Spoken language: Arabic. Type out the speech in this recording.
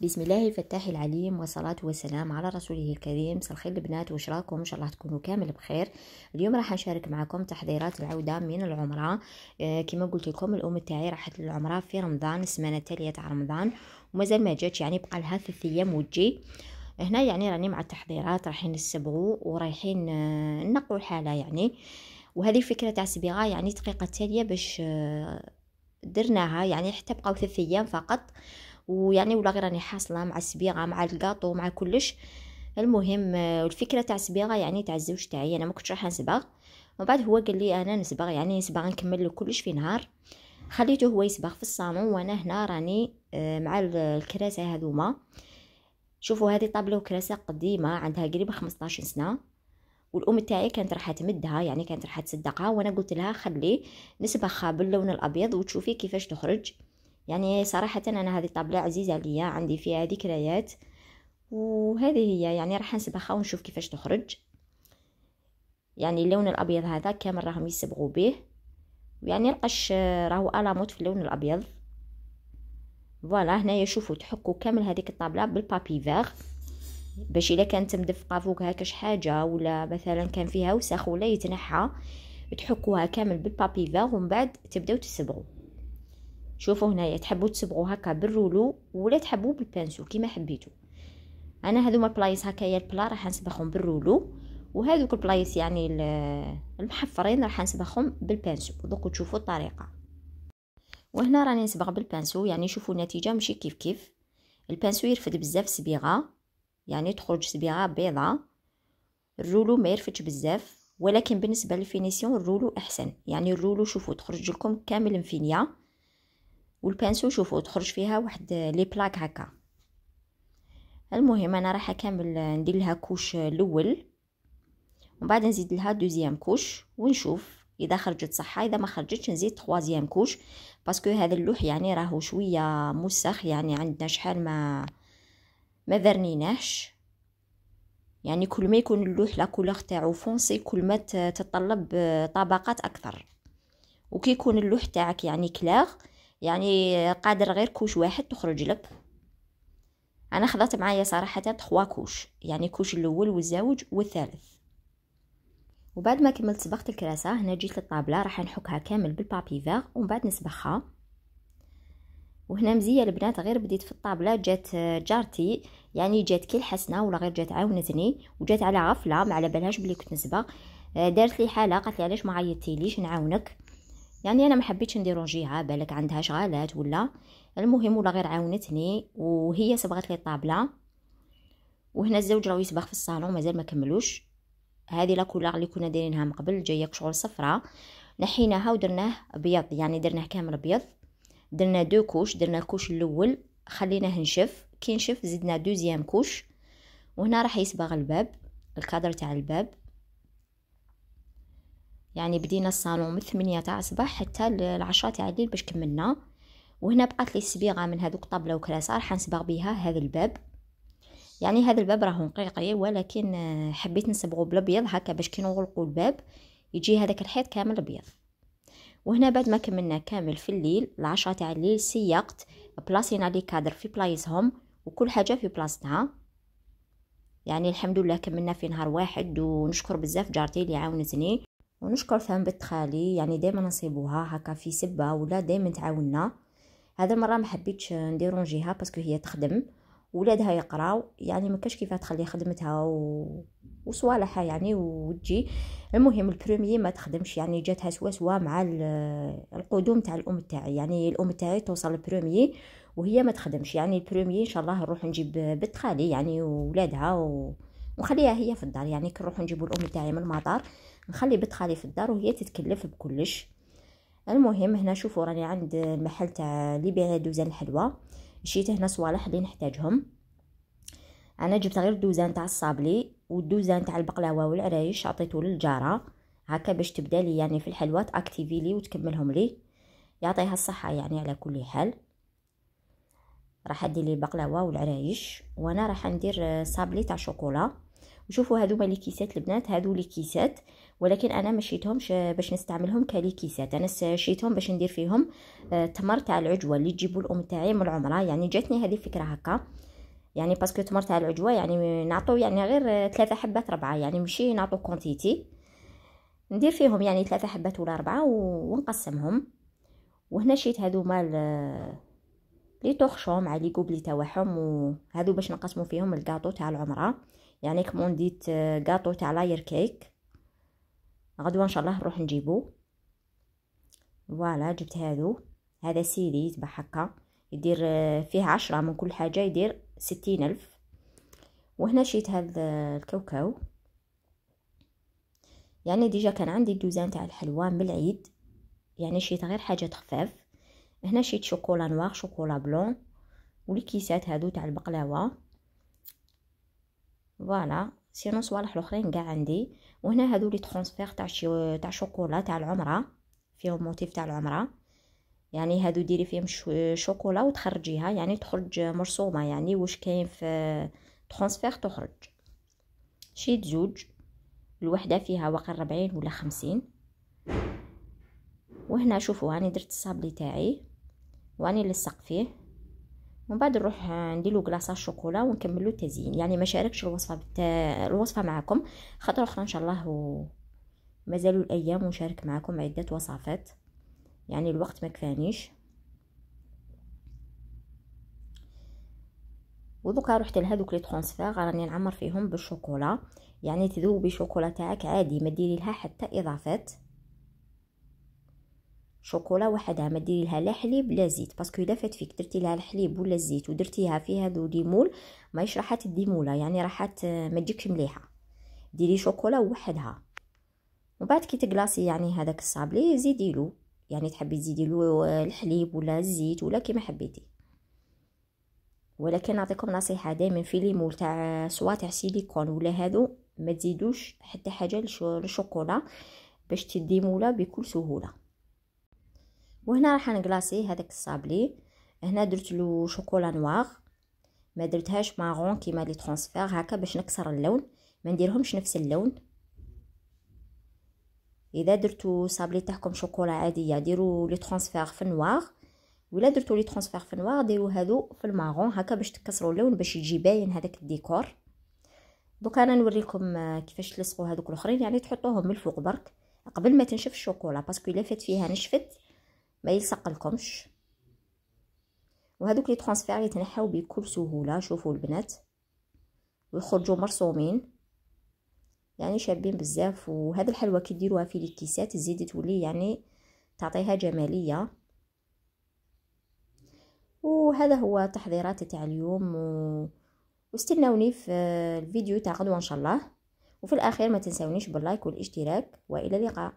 بسم الله الفتاح العليم والصلاة والسلام على رسوله الكريم. مساء الخير البنات، واش راكم؟ ان شاء الله تكونوا كامل بخير. اليوم راح نشارك معكم تحضيرات العودة من العمرة. كما قلت لكم الام تاعي راحت للعمرة في رمضان، السمانة التالية تاع رمضان، ومازال ما جاتش، يعني بقى لها 3 ايام وتجي. هنا يعني راني مع التحضيرات، رايحين نسبغوا ورايحين نقوا الحالة يعني. وهذه الفكرة تاع السبيغة يعني دقيقة تالية باش درناها، يعني حتى بقاو 3 ايام فقط، ويعني ولا غير راني حاصله مع السبيغه مع الكاطو مع كلش. المهم الفكره تاع السبيغه يعني تاع الزوج تاعي، انا ما كنتش راح نسبغ، ومن بعد هو قال لي انا نسبغ، يعني نسبغ نكمل له كلش في نهار. خليته هو يسبغ في الصالون وانا هنا راني مع الكراسه هذوما. شوفوا هذه طابله وكراسه قديمه عندها قريبه 15 سنه، والام تاعي كانت راح تمدها، يعني كانت راح تصدقها، وانا قلت لها خلي نسبخها باللون الابيض وتشوفي كيفاش تخرج. يعني صراحة أنا هذه الطابلة عزيزة عليا، عندي فيها ذكريات، وهذه هي يعني راح نسبخها ونشوف كيفاش تخرج. يعني اللون الأبيض هذا كامل راهم يصبغوا به، يعني القش راهو ألاموت في اللون الأبيض. فوالا هنايا شوفوا تحكوا كامل هذيك الطابلة بالبابي فيغ، باش إلا كانت مدفقة فوقها كاش حاجة ولا مثلا كان فيها وسخ ولا يتنحى، تحكوها كامل بالبابي فيغ ومن بعد تبداو تصبغوا. شوفوا هنايا تحبوا تصبغوا هكا بالرولو ولا تحبوا بالبانسو كيما حبيتوا. انا هذوما البلايص هكايا البلا راح نسبخهم بالرولو، وهذوك البلايص يعني المحفرين راح نسبخهم بالبانسو. دوك تشوفوا الطريقه. وهنا راني نسبغ بالبانسو، يعني شوفوا النتيجه ماشي كيف كيف. البانسو يرفد بزاف صبيغه، يعني تخرج صبيغه بيضه. الرولو ما يرفدش بزاف، ولكن بالنسبه للفينيسيون الرولو احسن. يعني الرولو شوفوا تخرج لكم كامل مفينيه، والبانسو شوفوا تخرج فيها واحد لي بلاك هكا. المهم انا راح كامل ندير لها كوش الاول، ومن بعد نزيد لها دوزيام كوش ونشوف اذا خرجت صح. اذا ما خرجتش نزيد تخوازيام كوش، باسكو هذا اللوح يعني راهو شويه مسخ، يعني عندنا شحال ما ذرنيناهش. يعني كل ما يكون اللوح لا كولور تاعو فونسي كل ما تتطلب طبقات اكثر، وكي يكون اللوح تاعك يعني كلاغ يعني قادر غير كوش واحد تخرج لك. انا خذت معايا صراحه 3 كوش، يعني كوش الاول والزوج والثالث. وبعد ما كملت صبغت الكراسه هنا جيت للطابله راح نحكها كامل بالبابي فيغ ومن بعد نسبخها. وهنا مزيه البنات، غير بديت في الطابله جات جارتي، يعني جات كي الحسنه ولا غير جات عاونتني، وجات على غفله ما على بالهاش بلي كنت نسبغ. دارت لي حاله قالت لي علاش ما عيطتيليش نعاونك. يعني انا ما حبيتش نديرونجيها، بالك عندها شغالات ولا. المهم ولا غير عاونتني وهي صبغت لي الطابله. وهنا الزوج راهو يسبغ في الصالون مازال ما كملوش. هذه لا كولور اللي كنا دايرينها من قبل جايه شغل صفراء، نحيناها ودرناه ابيض، يعني درناه كامل ابيض. درنا 2 كوش، درنا الكوش الاول خليناه نشف، كي نشف زدنا دوزيام كوش. وهنا راح يصبغ الباب، الكادر تاع الباب. يعني بدينا الصالون من 8 تاع الصباح حتى 10 تاع الليل باش كملنا. وهنا بقات لي الصبيغه من هذوك طابله وكراسه راح نصبغ بها هذا الباب. يعني هذا الباب راهو نقيقي، ولكن حبيت نصبغه بالابيض هكا باش كي نغلقوا الباب يجي هذاك الحيط كامل ابيض. وهنا بعد ما كملنا كامل في الليل 10 تاع الليل سيقت بلاصينا لي كادر في بلايصهم وكل حاجه في بلاصتها. يعني الحمد لله كملنا في نهار واحد، ونشكر بزاف جارتي اللي عاونتني، ونشكر فهم بنت خالي، يعني دائما نصيبوها هكا في سبه ولا دائما تعاوننا. هذا المره ما حبيتش نديرونجيها باسكو هي تخدم ولادها يقراو، يعني ما كاش كيفاه تخلي خدمتها وصوالحها يعني وتجي. المهم البروميي ما تخدمش، يعني جاتها سوا مع القدوم تاع الام تاعي، يعني الام تاعي توصل البروميي وهي ما تخدمش. يعني البروميي ان شاء الله نروح نجيب بنت خالي يعني وولادها ونخليها هي في الدار. يعني كي نروح نجيبوا الام تاعي من المطار نخلي بنت خالي في الدار وهي تتكلف بكلش. المهم هنا شوفوا راني عند المحل تاع اللي يبيع دوزان الحلوى، شيت هنا صوالح اللي نحتاجهم. انا جبت غير دوزان تاع الصابلي والدوزان تاع البقلاوه والعرايش، عطيته للجاره هكا باش تبدا لي يعني في الحلوى تاكتيفي لي وتكملهم لي، يعطيها الصحه. يعني على كل حال راح ادير لي البقلاوه والعرايش، وانا راح ندير صابلي تاع شوكولا. شوفوا هذوما لي كيسات البنات، هذو لي كيسات، ولكن انا ما شريتهمش باش نستعملهم كلي كيسات، انا شريتهم باش ندير فيهم تمر تاع العجوه اللي تجيبوا الام تاعي من العمره. يعني جاتني هذه الفكره هكا، يعني باسكو تمر تاع العجوه يعني نعطو يعني غير 3 حبات 4، يعني ماشي نعطو كونتيتي، ندير فيهم يعني 3 حبات ولا 4 ونقسمهم. وهنا شيت هذوما لي طوخشو مع لي قوبلي تاعهم، وهذو باش نقسموا فيهم الكاطو تاع العمره. يعني كمون ديت كاطو تاع لاير كيك، غدوه ان شاء الله نروح نجيبو. فوالا جبت هذا سيدي يتباع هكا، يدير فيه 10 من كل حاجه، يدير 60,000. وهنا شيت هذا الكاوكاو، يعني ديجا كان عندي الدوزان تاع الحلوى من العيد، يعني شيت غير حاجات خفاف. هنا شيت شوكولا نوار، شوكولا بلون، والكيسات هادو تاع البقلاوه. فوالا سينو صوالح الاخرين كاع عندي. وهنا هادو لي ترانسفير تاع شوكولا تاع العمره، فيهم موتيف تاع العمره، يعني هادو ديري فيهم شوكولا وتخرجيها، يعني تخرج مرسومه، يعني واش كاين في ترانسفير تخرج. شيت زوج، الوحده فيها واقع 40 ولا 50. وهنا شوفوا راني درت الصابلي تاعي واني لصق فيه، ومن بعد نروح نديرلو كلاصه شوكولا ونكملو التزيين. يعني ما شاركش الوصفه معكم، خاطر اخرى ان شاء الله مازالوا الايام ونشارك معكم عده وصفات، يعني الوقت ما كفانيش. ودوكا رحت لهذوك لي ترانسفير راني نعمر فيهم بالشوكولا، يعني تذوبي شوكولا تاعك عادي، ما ديري لها حتى اضافات، شوكولا وحدها، ما ديري لها لا حليب لا زيت، باسكو اذا فات فيك درتي لها الحليب ولا الزيت ودرتيها في هذو ديمول ما راح تديموله، يعني راح ما تجيكش مليحه. ديري شوكولا وحدها، وبعد كي تقلاصي يعني هذاك الصابلي زيدي له، يعني تحبي تزيدي له الحليب ولا الزيت ولا كيما حبيتي. ولكن نعطيكم نصيحه، دائما في لي مول تاع سوا تاع سيليكون ولا هادو ما تزيدوش حتى حاجه للشوكولا باش تديموله بكل سهوله. وهنا راح نقلاصي هذاك الصابلي، هنا درت له شوكولا نوار، ما درتهاش مارون كيما لي ترانسفير هكا باش نكسر اللون، ما نديرهمش نفس اللون. اذا درتو صابلي تاعكم شوكولا عاديه ديروا لي ترانسفير في النوار، ولا درتو لي ترانسفير في النوار ديروا هادو في المارون هكا باش تكسروا اللون باش يجي باين هذاك الديكور. دوك انا نوريكم كيفاش تلصقوا هذوك الاخرين، يعني تحطوهم من الفوق برك قبل ما تنشف الشوكولا، باسكو الا فات فيها نشفت ما يلصق لكمش. وهذوك لي ترانسفير يتنحاو بكل سهوله، شوفوا البنات ويخرجوا مرسومين، يعني شابين بزاف. وهذا الحلوى كي ديروها في الكيسات تزيد تولي يعني تعطيها جماليه. وهذا هو تحضيراتي تاع اليوم، واستناوني في الفيديو تاع غدوه ان شاء الله. وفي الاخير ما تنسونيش باللايك والاشتراك، والى اللقاء.